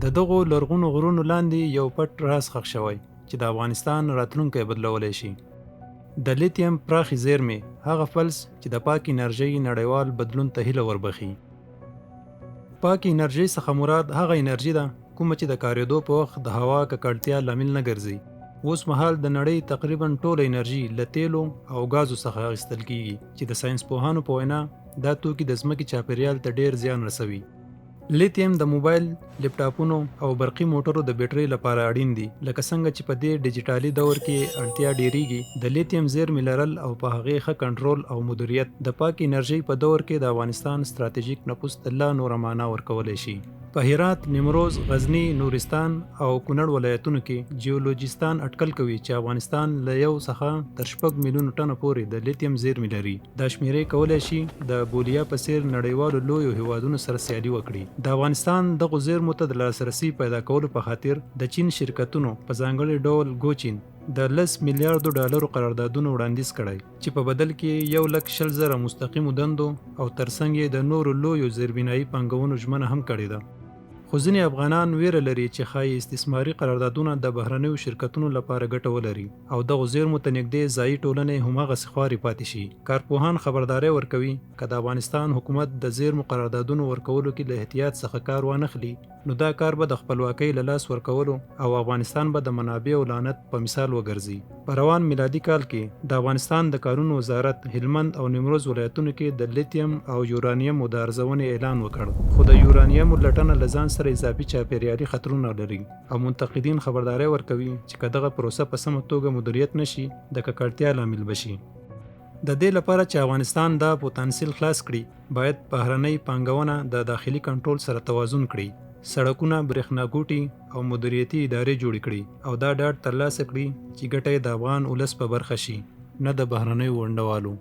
د دغو لرغونو غرونو لاندې یو پټ راز ښخ شوی چې د افغانستان راتلونکی بدلولی شي. د لیتیم پراخې زیرمې هغه فلز چې د پاک انرژۍ نړیوال بدلون ته هیله وربخي. پاک انرژۍ څخه مراد هغه انرژي ده کومه چې د کارېدو په وخت د هوا ککړتیا لامل نه ګرځي. اوس مهال د نړۍ تقریبا ټوله انرژي له تیلو او غازو څخه اخیستل کیږي چې د ساينس پوهانو په وینا دا توکي د ځمکې چاپیریال ته ډیر زیان رسوي. لیتیم د موبایل، لپټاپونو او برقي موټرو د بیټرۍ لپاره اړین دي. لکه څنګه چې په دې ډیجیټالي دور کې اړتیا ډیریږي، د لیتیم زیرمې لرل او په هغې ښه کنټرول او مدیریت د پاک انرژۍ په دور کې د افغانستان ستراتیژیک نفوذ ته لا نوره معنا ورکولی شي. په هرات، نیمروز، غزنی، نورستان او کونړ ولایتونو کې جیولوجیستان اټکل کوي چې افغانستان له 1 څخه تر 6 میلیونو ټنه پورې د لیتیم زیرمې لري. دا شمیرې کولی شي د بولیا په څیر نړیوالو لویو هیوادونو سره سیالي وکړي. د افغانستان دغو زیرمو ته د لاسرسي پیدا کولو په خاطر د چین شرکتونو په ځانګړي ډول ګوچین د 10 میلیارډو ډالرو قراردادونو وړاندیز کړی چې په بدل کې 1,00,000 مستقیمو دندو او ترڅنګ یې د نورو لویو زیربنایي پانګونو ژمنه هم کړې ده. خو ځینې افغانان ویره لري چې ښایي استثماري قراردادونه د بهرنیو شرکتونو لپاره ګټه ولري او دغو زیرمو ته نږدې ځایي ټولنې هماغسې خوارې پاتې شي. کارپوهان خبرداری ورکوي که د افغانستان حکومت د زیرمو قراردادونو ورکولو کې له احتیاط څخه کار وانخلي، نو دا کار به د خپلواکۍ له لاس ورکولو او افغانستان به د منابعو لعنت په مثال وګرځي. په روان میلادي کال کې د افغانستان د کارونو وزارت هلمند او نیمروز ولایتونو کې د لیتیم او یورانیم د ارزونې اعلان وکړ، خو د یورانیم لټنه له ځان سره اضافي چاپیریالي خطرونه لري او منتقدین خبرداری ورکوي چې که دغه پروسه په سمه توګه مدیریت نشي د ککړتیا لامل بشي. د دې لپاره چې افغانستان دا پوتنسیل خلاص کړي، باید بهرنۍ پانګونه د داخلي کنټرول سره توازن کړي، سړکونه، برېښناګوټي او مدیریتي ادارې جوړې کړي او دا ډاډ ترلاسه کړي چې ګټه یې د افغان ولس په برخه شي، نه د بهرنیو ونډهوالو.